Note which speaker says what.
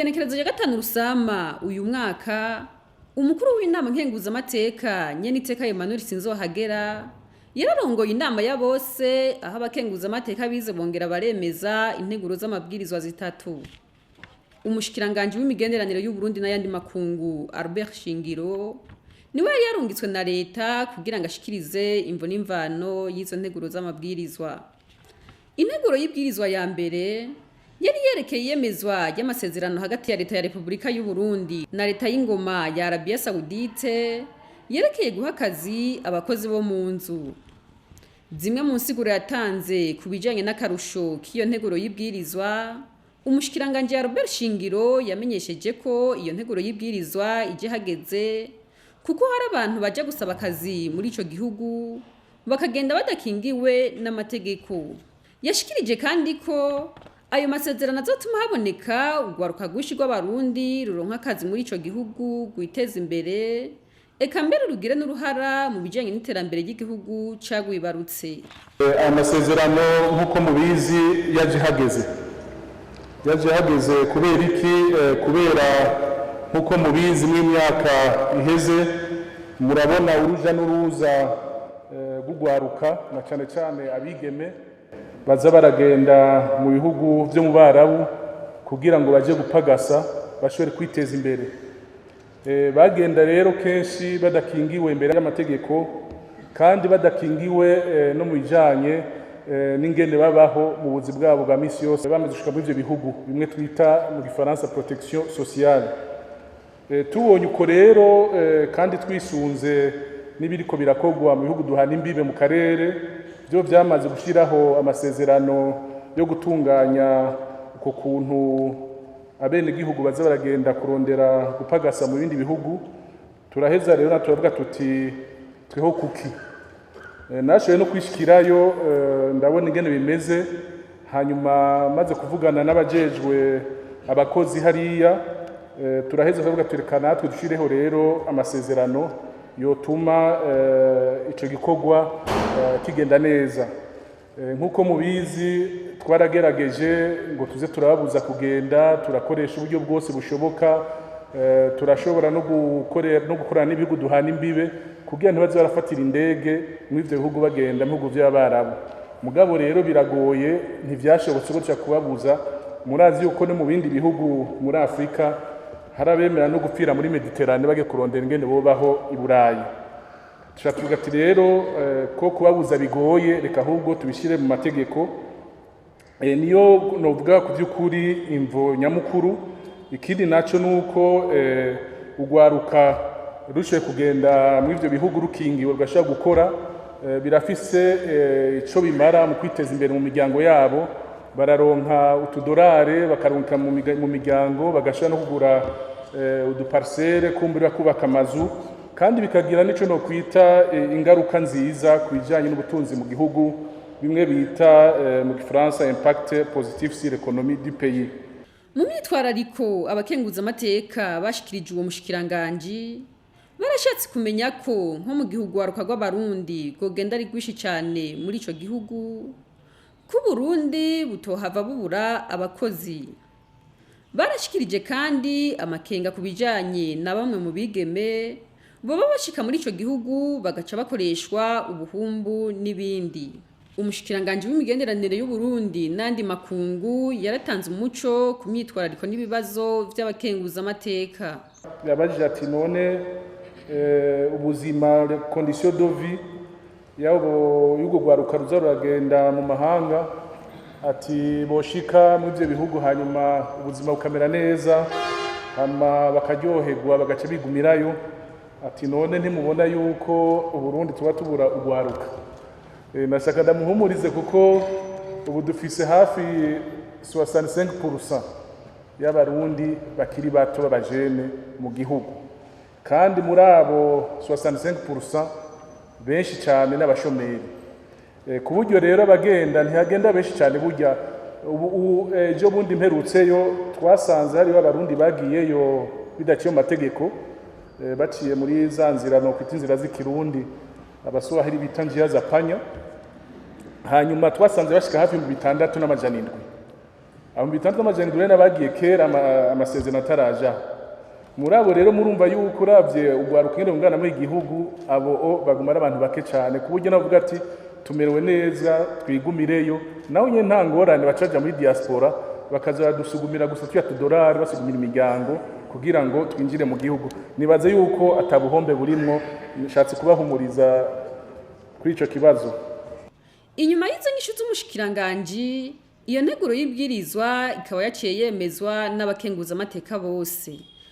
Speaker 1: Kwigenekerezo ya 5 Rusama uyu mwaka umukuru w'inama nkenguzamateka Nyeniteka Emmanuel Sinzohagera yararongoye inama ya bose aho abakenguzamateka bize bongera baremeza integuro z'amabwirizwa zitatu. Umushikiranganje w'imigenderanire y'u Burundi n'ayandi makungu Albert Shingiro niwe yari yarungitswe na leta kugira ngo ashikirize imvo n'imvano y'izo nteguro z'amabwirizwa. Integuro y'ibwirizwa ya mbere yari yerekeye yemezwa y'amasezerano hagati ya leta ya Republika y'u Burundi na leta y'ingoma ya Arabia Saudite yerekeye guha akazi abakozi bo mu nzu. Zimwe mu nsiguro yatanze kubijanye n'akarusho k'iyo nteguro y'ibwirizwa, umushikiranganje Albert Shingiro yamenyesheje ko iyo nteguro y'ibwirizwa ije hageze kuko hari abantu baje gusaba akazi muri ico gihugu bakagenda badakingiwe n'amategeko. Yashikirije kandi ko ayo masezerano azotuma haboneka urwaruka rwinshi rw'abarundi ruronka akazi muri ico gihugu gwiteza imbere, eka mbere rugire n'uruhara mu bijanye n'iterambere ry'igihugu cagwibarutse.
Speaker 2: Amasezerano nk'uko mubizi yaje hageze kubera iki? Kubera nk'uko mubizi mw'imyaka iheze murabona uruja n'uruza rw'urwaruka na cane cane abigeme baza baragenda mu bihugu byo mu Barabu kugira ngo baje gupagasa bashobore kwiteza imbere. Bagenda rero kenshi badakingiwe imbere y'amategeko kandi badakingiwe no mu bijanye n'ingene babaho mu buzi bwabo bwa misi yose bamaze gushika muri ivyo bihugu bimwe twita mu Gifaransa protection sociale. Tubonye uko rero kandi twisunze n'ibiriko birakogwa mu bihugu duhana imbibe mu karere byo byamaze gushiraho amasezerano yo gutunganya uko kuntu abene gihugu baza baragenda kurondera gupagasa mu bindi bihugu. Turaheza rero naturavuga tuti tweho kuki nashoye no kwishikirayo ndabona ingene bimeze, hanyuma maze kuvugana n'abajejwe abakozi hariya turaheza tuvuga turekana natwe dushireho rero amasezerano yotuma ico gikorwa kigenda neza. Nkuko mubizi twaragerageje ngo tuze turababuza kugenda, turakoresha uburyo bwose bushoboka, turashobora no gukorana n'ibihugu duhana imbibe kugira ntibaze barafatira indege muri ivyo bihugu bagenda mu bihugu vy'Abarabu. Mugabo rero biragoye, ntivyashobotse ko kubabuza. Murazi yuko no mu bindi bihugu muri Afrika harabemera no gupfira muri Mediterane bage kurondera ingene bobaho i Burayi. Tuvuga ati rero ko kubabuza bigoye, reka ahubwo tubishire mu mategeko. Niyo novuga ku by'ukuri imvo nyamukuru. Ikindi naco nuko ugwaruka rushoye kugenda muri ivyo bihugu rukingiwe rugashaka gukora birafise ico bimara mu kwiteza imbere mu miryango yabo. Bararonka utudorare bakaronka mu miryango, bagashaka no kugura uduparcelle kumbura kubaka amazu, kandi bikagira nico no kwita ingaruka nziza kubijanye n'ubutunzi mu gihugu, bimwe bita mu Gifaransa impact positif sur l'économie du pays.
Speaker 1: Mu myitwarariko abakenguzamateka bashikirije uwo mushikiranganje barashatse kumenya ko nko mu gihugu waruka rw'abarundi gogenda ari gwishi cyane muri ico gihugu ku Burundi butohava bubura abakozi. Barashikirije kandi amakenga kubijanye na bamwe mu bigeme boba bashika muri ico gihugu bagaca bakoreshwa ubuhumbu n'ibindi. Umushikiranganje w'imigenderanire y'u Burundi n'andi makungu yaratanze umuco ku myitwarariko n'ibibazo by'abakenguzamateka.
Speaker 2: Yabajije ati none ubuzima condition de vie yabo yugo gwaruka ruza ruragenda mu mahanga, ati boshika mu ivyo bihugu hanyuma ubuzima bukamera neza hama bakaryoherwa bagaca bigumirayo. Ati none ntimubona yuko Uburundi tuba tubura ugwaruka? Nashaka ndamuhumurize kuko ubu dufise hafi 65% y'abarundi bakiri bato b'abajene mu gihugu, kandi muri abo 65% benshi cyane n'abashomeri. Ku buryo rero abagenda ntihagenda benshi cyane. Burya ejo bundi mperutseyo twasanze hari abarundi bagiyeyo bidaciye mu mategeko, baciye muri za nzira no kwita inzira z'ikirundi abaswahili bita njia za panya. Hanyuma twasanze bashika hafi mu 6,700. abo 6,700 n'abagiye kera amasezerano ataraja. Muri abo rero murumva yuko uravye ugwaruka ngene ungana mu igihugu abo baguma ari abantu bake cyane ku buryo navuga ati tumerewe neza twigumireyo naho nyene nta ngorane bacaja muri diaspora bakaza dusugumira gusa tuya $2 basugumira imiryango kugira ngo twinjire mu gihugu. Nibaze yuko atabuhombe burimwo, nishatse kubahumuriza kuri ico kibazo.
Speaker 1: Inyuma y'izo nyishu z'umushikiranganji, iyo nteguro y'ibwirizwa ikaba yaciye yemezwa n'abakenguza amateka bose.